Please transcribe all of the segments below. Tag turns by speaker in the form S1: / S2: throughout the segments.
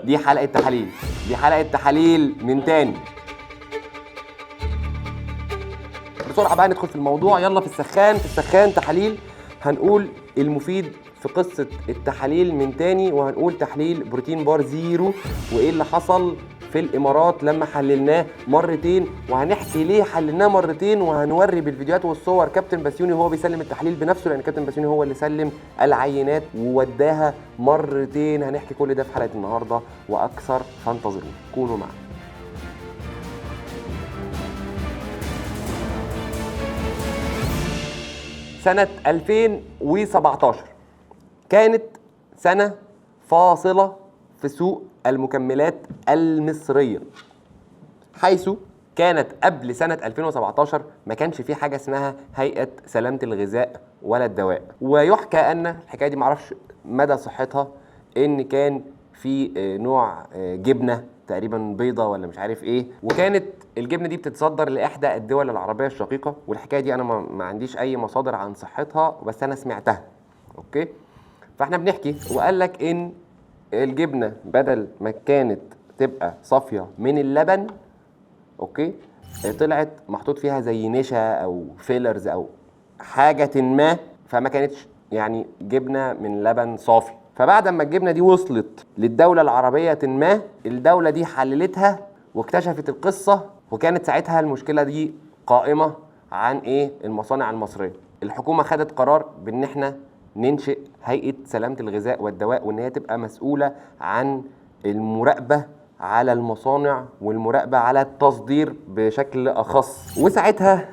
S1: دي حلقة تحاليل، دي حلقة تحاليل من تاني. بسرعة بقى ندخل في الموضوع، يلا في السخان تحاليل. هنقول المفيد في قصة التحاليل من تاني، وهنقول تحليل بروتين بار زيرو وايه اللي حصل في الامارات لما حللناه مرتين، وهنحكي ليه حللناه مرتين، وهنوري بالفيديوهات والصور كابتن بسيوني وهو بيسلم التحليل بنفسه، لان كابتن بسيوني هو اللي سلم العينات ووداها مرتين. هنحكي كل ده في حلقة النهارده واكثر، فانتظروا كونوا معنا. سنة 2017 كانت سنة فاصلة في سوق المكملات المصرية، حيث كانت قبل سنة 2017 ما كانش في حاجة اسمها هيئة سلامة الغذاء ولا الدواء. ويحكى أن الحكاية دي معرفش مدى صحتها، إن كان في نوع جبنة تقريبا بيضة ولا مش عارف ايه، وكانت الجبنة دي بتتصدر لإحدى الدول العربية الشقيقة، والحكاية دي أنا ما عنديش أي مصادر عن صحتها، بس أنا سمعتها. أوكي، فاحنا بنحكي وقال لك إن الجبنة بدل ما كانت تبقى صافية من اللبن، اوكي، طلعت محطوط فيها زي نشا او فيلرز او حاجه ما، فما كانتش يعني جبنه من لبن صافي. فبعد ما الجبنه دي وصلت للدوله العربيه ما، الدوله دي حللتها واكتشفت القصه، وكانت ساعتها المشكله دي قائمه عن ايه؟ المصانع المصريه. الحكومه خدت قرار بان احنا ننشئ هيئه سلامه الغذاء والدواء، وان هي تبقى مسؤوله عن المراقبه على المصانع والمراقبة على التصدير بشكل أخص. وساعتها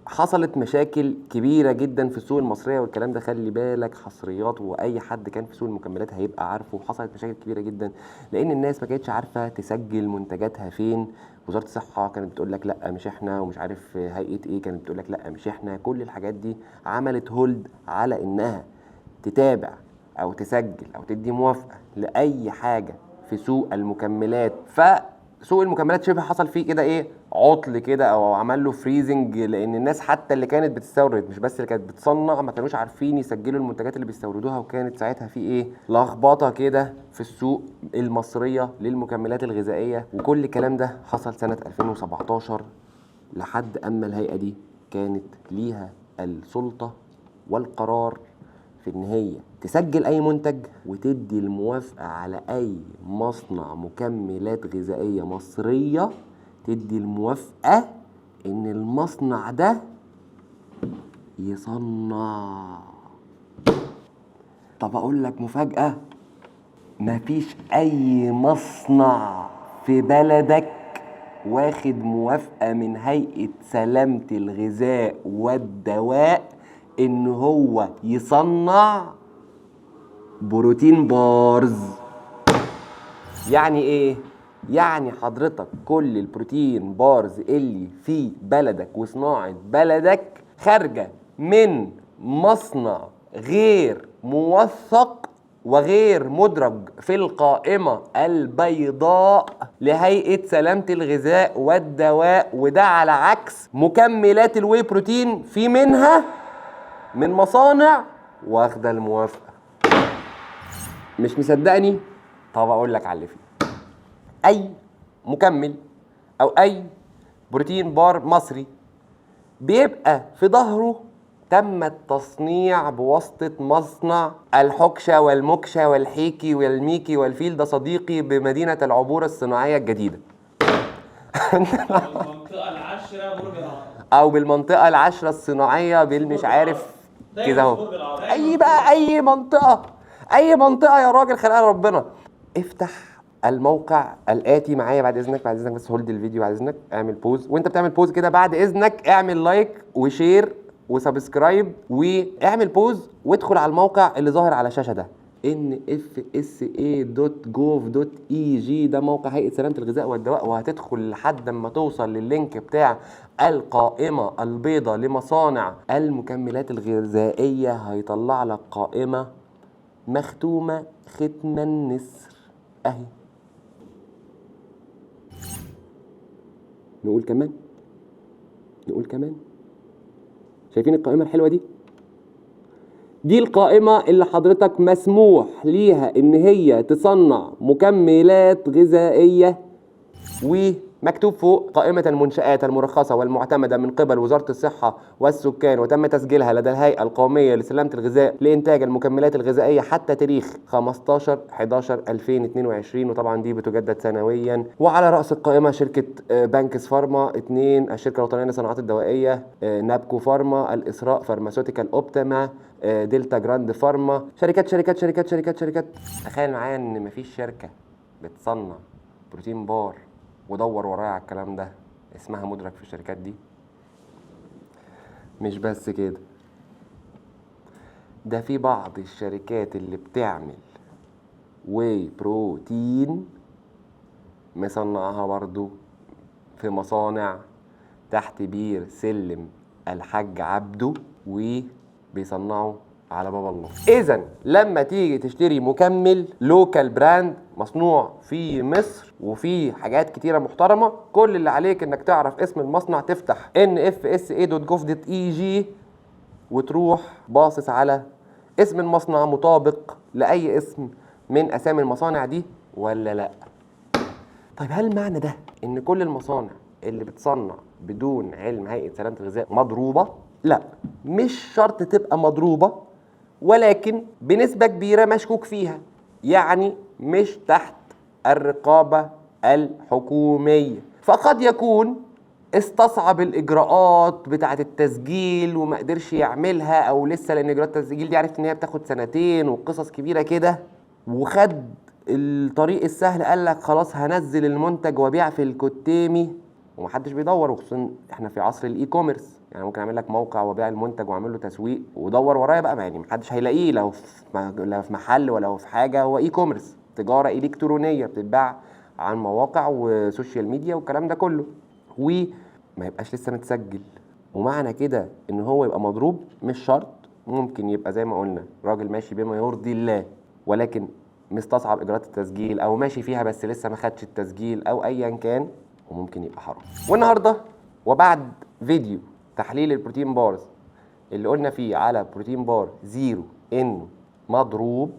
S1: حصلت مشاكل كبيرة جدا في السوق المصرية، والكلام ده خلي بالك حصريات، وأي حد كان في سوق المكملات هيبقى عارفه. حصلت مشاكل كبيرة جدا لأن الناس ما كانتش عارفة تسجل منتجاتها فين. وزارة الصحة كانت بتقول لك لا مش احنا، ومش عارف هيئة ايه كانت بتقول لك لا مش احنا. كل الحاجات دي عملت هولد على انها تتابع او تسجل او تدي موافقة لأي حاجة في سوق المكملات. فسوق المكملات شبه حصل فيه كده ايه، عطل كده، او عمل له فريزنج، لان الناس حتى اللي كانت بتستورد مش بس اللي كانت بتصنع ما كانوش عارفين يسجلوا المنتجات اللي بيستوردوها. وكانت ساعتها في ايه، لخبطه كده في السوق المصريه للمكملات الغذائيه. وكل الكلام ده حصل سنه 2017، لحد اما الهيئه دي كانت ليها السلطه والقرار في ان هي تسجل اي منتج وتدي الموافقة على اي مصنع مكملات غذائية مصرية، تدي الموافقة ان المصنع ده يصنع. طب اقول لك مفاجأة، مفيش اي مصنع في بلدك واخد موافقة من هيئة سلامة الغذاء والدواء ان هو يصنع بروتين بارز. يعني ايه؟ يعني حضرتك كل البروتين بارز اللي في بلدك وصناعة بلدك خارجة من مصنع غير موثق وغير مدرج في القائمة البيضاء لهيئة سلامة الغذاء والدواء. وده على عكس مكملات الواي بروتين، في منها من مصانع واخدة الموافقة. مش مصدقني؟ طب اقول لك على اللي فيه. اي مكمل او اي بروتين بار مصري بيبقى في ظهره تم التصنيع بواسطة مصنع الحكشة والمكشة والحيكي والميكي والفيل ده صديقي بمدينة العبور الصناعية الجديدة
S2: المنطقة العاشرة برج العرب،
S1: او بالمنطقة العاشرة الصناعية بالمش عارف كده اهو. اي بقى اي منطقة يا راجل، خلقها ربنا. افتح الموقع الاتي معايا بعد اذنك، بس هولد الفيديو بعد اذنك، اعمل بوز. وانت بتعمل بوز كده بعد اذنك اعمل لايك وشير وسبسكرايب واعمل بوز، وادخل على الموقع اللي ظاهر على الشاشه ده nfsa.gov.eg. ده موقع هيئة سلامة الغذاء والدواء، وهتدخل لحد ما توصل لللينك بتاع القائمة البيضاء لمصانع المكملات الغذائية. هيطلع لك قائمة مختومة ختم النسر اهي. نقول كمان شايفين القائمة الحلوة دي؟ دي القائمة اللي حضرتك مسموح ليها ان هي تصنع مكملات غذائية، ومكتوب فوق قائمة المنشآت المرخصة والمعتمدة من قبل وزارة الصحة والسكان، وتم تسجيلها لدى الهيئة القومية لسلامة الغذاء لإنتاج المكملات الغذائية حتى تاريخ 15/11/2022، وطبعا دي بتجدد سنويا. وعلى رأس القائمة شركة بانكس فارما، 2 الشركة الوطنية للصناعات الدوائية، نابكو فارما، الإسراء فارماسيوتيكال أوبتما، دلتا جراند فارما، شركات شركات شركات شركات شركات. تخيل معايا ان مفيش شركة بتصنع بروتين بار ودور ورايا على الكلام ده اسمها مدرك في الشركات دي. مش بس كده، ده في بعض الشركات اللي بتعمل واي بروتين مصنعها برضو في مصانع تحت بير سلم الحاج عبده، وبيصنعوا على باب الله. اذا لما تيجي تشتري مكمل لوكال براند مصنوع في مصر وفي حاجات كتيره محترمه، كل اللي عليك انك تعرف اسم المصنع، تفتح nfsa.gov.eg وتروح باصص على اسم المصنع مطابق لاي اسم من اسامي المصانع دي ولا لا. طيب هل معنى ده ان كل المصانع اللي بتصنع بدون علم هيئة سلامة الغذاء مضروبة؟ لا، مش شرط تبقى مضروبة، ولكن بنسبة كبيرة مشكوك فيها، يعني مش تحت الرقابة الحكومية. فقد يكون استصعب الإجراءات بتاعة التسجيل وما قدرش يعملها، أو لسه، لأن إجراءات التسجيل دي عرفت إن هي بتاخد 2 وقصص كبيرة كده، وخد الطريق السهل، قال لك خلاص هنزل المنتج وبيع في الكتيمي ومحدش بيدور. وخصوصا احنا في عصر الاي كوميرس، يعني ممكن اعمل لك موقع وبيع المنتج واعمل له تسويق ودور ورايا بقى، يعني محدش هيلاقيه لو في محل ولا في حاجه. هو اي كوميرس، تجاره الكترونيه بتتباع عن مواقع وسوشيال ميديا والكلام ده كله، وما يبقاش لسه متسجل. ومعنى كده ان هو يبقى مضروب مش شرط، ممكن يبقى زي ما قلنا راجل ماشي بما يرضي الله، ولكن مستصعب اجراءات التسجيل، او ماشي فيها بس لسه ما خدش التسجيل، او ايا كان، وممكن يبقى حرام. والنهارده وبعد فيديو تحليل البروتين بارز اللي قلنا فيه على بروتين بار زيرو انه مضروب،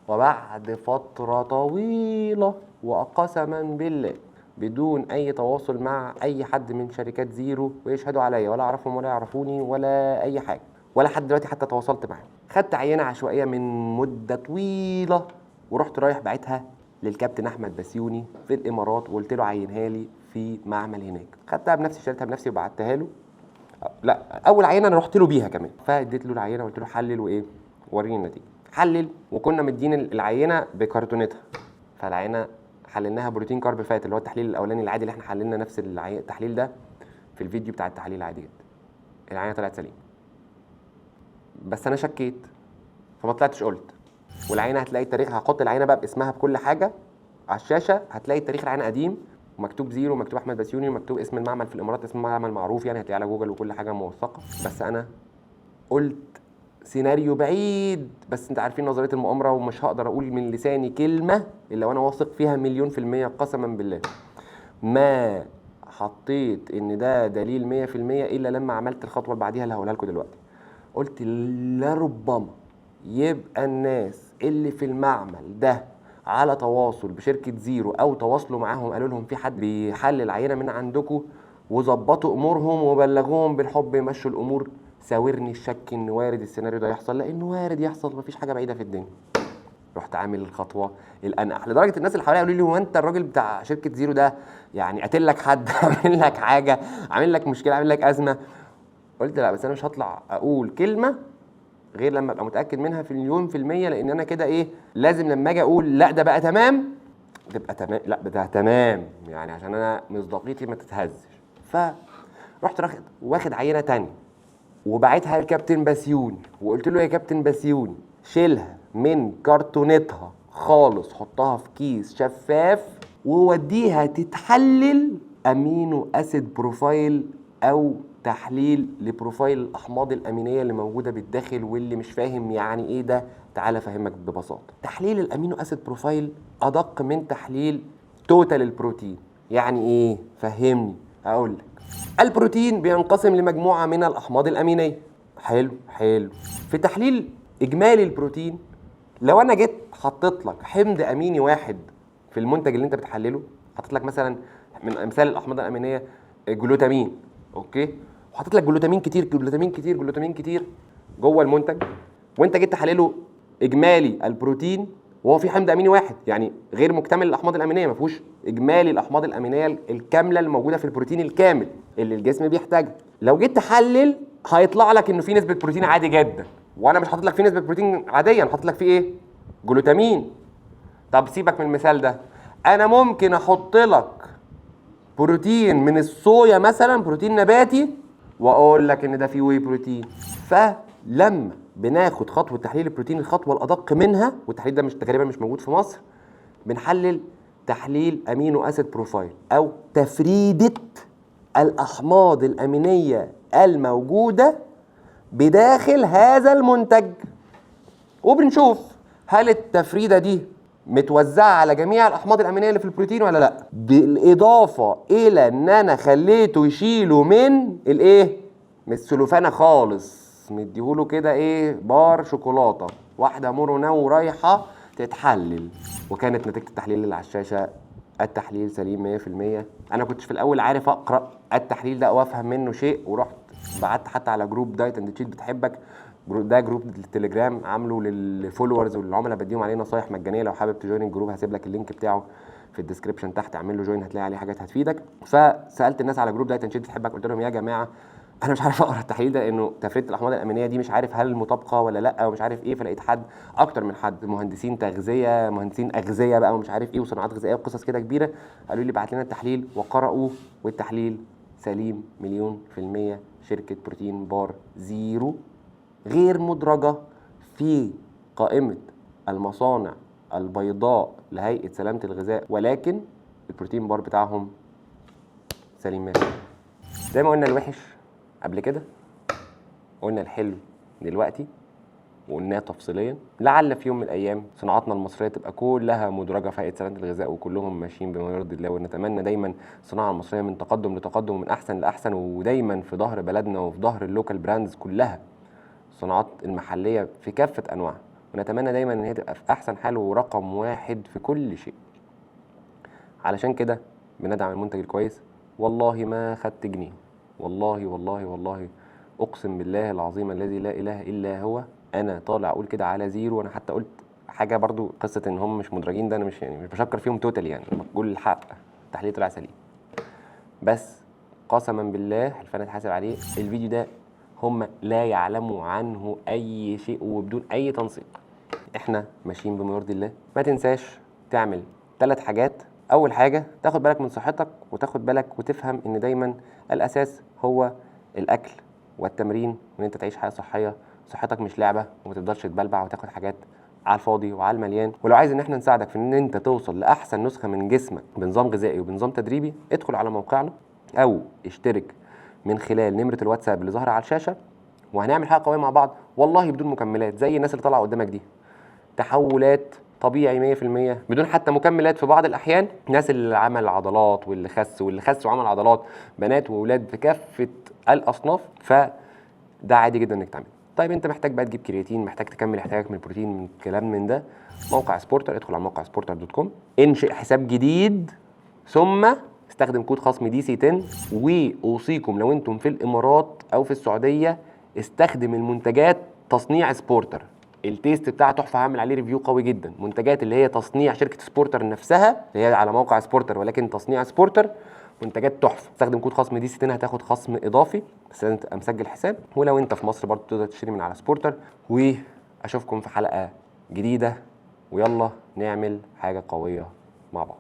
S1: وبعد فتره طويله وقسما بالله بدون اي تواصل مع اي حد من شركات زيرو ويشهدوا عليا، ولا اعرفهم ولا يعرفوني ولا اي حاجه، ولا حد دلوقتي حتى تواصلت معاهم، خدت عينه عشوائيه من مده طويله ورحت رايح باعتها للكابتن احمد بسيوني في الامارات، وقلت له عينها لي في معمل هناك. خدتها بنفسي، شريتها بنفسي وبعتها له. لا، اول عينه انا رحت له بيها كمان، فاديت له العينه وقلت له حلل وايه وريني النتيجه. حلل، وكنا مدين العينه بكرتونتها، فالعينه حللناها بروتين كارب فات، اللي هو التحليل الاولاني العادي اللي احنا حللنا نفس التحليل ده في الفيديو بتاع التحليل العادي جدا. العينه طلعت سليمه، بس انا شكيت فما طلعتش قلت. والعينه هتلاقي التاريخ، هحط العينه بقى باسمها بكل حاجه على الشاشه، هتلاقي تاريخ العينه قديم ومكتوب زيرو ومكتوب احمد بسيوني ومكتوب اسم المعمل في الامارات، اسم المعمل معروف يعني، هتلاقيه على جوجل وكل حاجه موثقه. بس انا قلت سيناريو بعيد، بس انت عارفين نظريه المؤامره، ومش هقدر اقول من لساني كلمه الا وانا واثق فيها 100% قسما بالله. ما حطيت ان ده دليل 100% الا لما عملت الخطوه اللي بعديها اللي هقولها لكم دلوقتي. قلت لربما يبقى الناس اللي في المعمل ده على تواصل بشركة زيرو، او تواصلوا معاهم قالوا لهم في حد بيحلل عينة من عندكم وظبطوا امورهم وبلغوهم بالحب يمشوا الامور. ساورني الشك ان وارد السيناريو ده يحصل، لانه وارد يحصل، مفيش حاجة بعيدة في الدنيا. رحت عامل الخطوة الانقح، لدرجة الناس اللي حواليا قالوا لي هو انت الراجل بتاع شركة زيرو ده يعني قاتل لك حد عامل لك حاجة، عامل لك مشكلة، عامل لك ازمة؟ قلت لا، بس انا مش هطلع اقول كلمة غير لما ابقى متاكد منها في المليون في الميه، لان انا كده ايه، لازم لما اجي اقول لا ده بقى تمام تبقى تمام، لا ده تمام يعني، عشان انا مصداقيتي ما تتهزش. فرحت واخد عينه تانية وبعتها للكابتن بسيوني، وقلت له يا كابتن بسيوني شيلها من كرتونتها خالص، حطها في كيس شفاف ووديها تتحلل امينو اسيد بروفايل، او تحليل لبروفايل الاحماض الامينيه اللي موجوده بالداخل. واللي مش فاهم يعني ايه ده، تعال افهمك ببساطه. تحليل الامينو اسيد بروفايل ادق من تحليل توتال البروتين. يعني ايه؟ فهمني. اقول لك، البروتين بينقسم لمجموعه من الاحماض الامينيه. حلو. في تحليل اجمالي البروتين، لو انا جيت حطيت لك حمض اميني واحد في المنتج اللي انت بتحلله، حطيت لك مثلا من امثال الاحماض الامينيه جلوتامين، اوكي، وحطيت لك جلوتامين كتير جلوتامين كتير جلوتامين كتير جوه المنتج، وانت جيت تحلله اجمالي البروتين وهو في حمض اميني واحد، يعني غير مكتمل الاحماض الامينيه، ما فيهوش اجمالي الاحماض الامينيه الكامله الموجوده في البروتين الكامل اللي الجسم بيحتاجها. لو جيت تحلل هيطلع لك انه في نسبه بروتين عادي جدا، وانا مش حاطط لك فيه نسبه بروتين عاديه، انا حاطط لك فيه ايه؟ جلوتامين. طب سيبك من المثال ده، انا ممكن احط لك بروتين من الصويا مثلا، بروتين نباتي، واقول لك ان ده فيه واي بروتين. فلما بناخد خطوه تحليل البروتين الخطوه الادق منها، والتحليل ده مش تقريبا مش موجود في مصر، بنحلل تحليل امينو اسيد بروفايل او تفريده الاحماض الامينيه الموجوده بداخل هذا المنتج، وبنشوف هل التفريده دي متوزعه على جميع الاحماض الامينيه اللي في البروتين ولا لا، بالاضافه الى ان انا خليته يشيله من الايه، من السلوفانه خالص، مديهوله كده ايه، بار شوكولاته واحده مرونه رايحه تتحلل. وكانت نتيجه التحليل اللي على الشاشه، التحليل سليم 100%. انا كنتش في الاول عارف اقرا التحليل ده وافهم منه شيء، ورحت بعت حتى على جروب دايت اند تشيت بتحبك، ده جروب التليجرام عامله للفولورز والعملاء، بديهم عليه نصايح مجانيه. لو حابب تجوين الجروب هسيب لك اللينك بتاعه في الديسكربشن تحت، اعمل له جوين هتلاقي عليه حاجات هتفيدك. فسالت الناس على جروب دايت اند تشيت بتحبك، قلت لهم يا جماعه انا مش عارف اقرا التحليل ده، لانه تفريده الاحماض الامينيه دي مش عارف هل مطابقه ولا لا ومش عارف ايه. فلقيت حد، اكتر من حد، مهندسين تغذيه، مهندسين اغذيه بقى ومش عارف ايه، وصناعات غذائيه وقصص كده كبيره، قالوا لي بعت لنا التحليل وقرأوه، والتحليل سليم 100%. شركه بروتين بار زيرو غير مدرجة في قائمة المصانع البيضاء لهيئة سلامة الغذاء، ولكن البروتين بار بتاعهم سليم 100%. زي ما قلنا الوحش قبل كده، قلنا الحلو دلوقتي، وقلناه تفصيليا. لعل في يوم من الايام صناعاتنا المصريه تبقى كلها مدرجه في هيئه سلامه الغذاء وكلهم ماشيين بما يرضي الله، ونتمنى دايما الصناعه المصريه من تقدم لتقدم ومن احسن لاحسن، ودايما في ظهر بلدنا وفي ظهر اللوكال براندز كلها، الصناعات المحليه في كافه انواعها، ونتمنى دايما ان هي تبقى في احسن حال ورقم واحد في كل شيء. علشان كده بندعم المنتج الكويس. والله ما خدت جنيه، والله والله والله اقسم بالله العظيم الذي لا اله الا هو، انا طالع اقول كده على زيرو. وانا حتى قلت حاجه برضو، قصه ان هم مش مدرجين ده انا مش بشكر فيهم توتال، يعني بقول الحق، التحليل طلع سليم. بس قسما بالله حلفان اتحاسب عليه، الفيديو ده هم لا يعلموا عنه اي شيء وبدون اي تنسيق. احنا ماشيين بما يرضي الله. ما تنساش تعمل 3 حاجات. اول حاجه تاخد بالك من صحتك، وتاخد بالك وتفهم ان دايما الاساس هو الاكل والتمرين، وان انت تعيش حياه صحيه. صحتك مش لعبه، وما تقدرش تبلبع وتاخد حاجات على الفاضي وعلى المليان. ولو عايز ان احنا نساعدك في ان انت توصل لاحسن نسخه من جسمك بنظام غذائي وبنظام تدريبي، ادخل على موقعنا او اشترك من خلال نمره الواتساب اللي ظاهره على الشاشه، وهنعمل حاجه قويه مع بعض والله بدون مكملات، زي الناس اللي طالعه قدامك دي. تحولات طبيعي 100% بدون حتى مكملات في بعض الاحيان. الناس اللي عمل عضلات واللي خس وعمل عضلات، بنات واولاد في كافه الاصناف، فده عادي جدا انك تعمل. طيب انت محتاج بقى تجيب كرياتين، محتاج تكمل احتياجك من البروتين، من كلام من ده، موقع سبورتر، ادخل على موقع sporter.com، انشئ حساب جديد، ثم استخدم كود خصم DC10. واوصيكم لو انتم في الامارات او في السعوديه، استخدم المنتجات تصنيع سبورتر، التيست بتاعها تحفه، هعمل عليه ريفيو قوي جدا. منتجات اللي هي تصنيع شركه سبورتر نفسها، اللي هي على موقع سبورتر ولكن تصنيع سبورتر، منتجات تحفه. استخدم كود خصم DC10 هتاخد خصم اضافي، بس لازم تبقى مسجل حساب. ولو انت في مصر برضه تقدر تشتري من على سبورتر. واشوفكم في حلقه جديده، ويلا نعمل حاجه قويه مع بعض.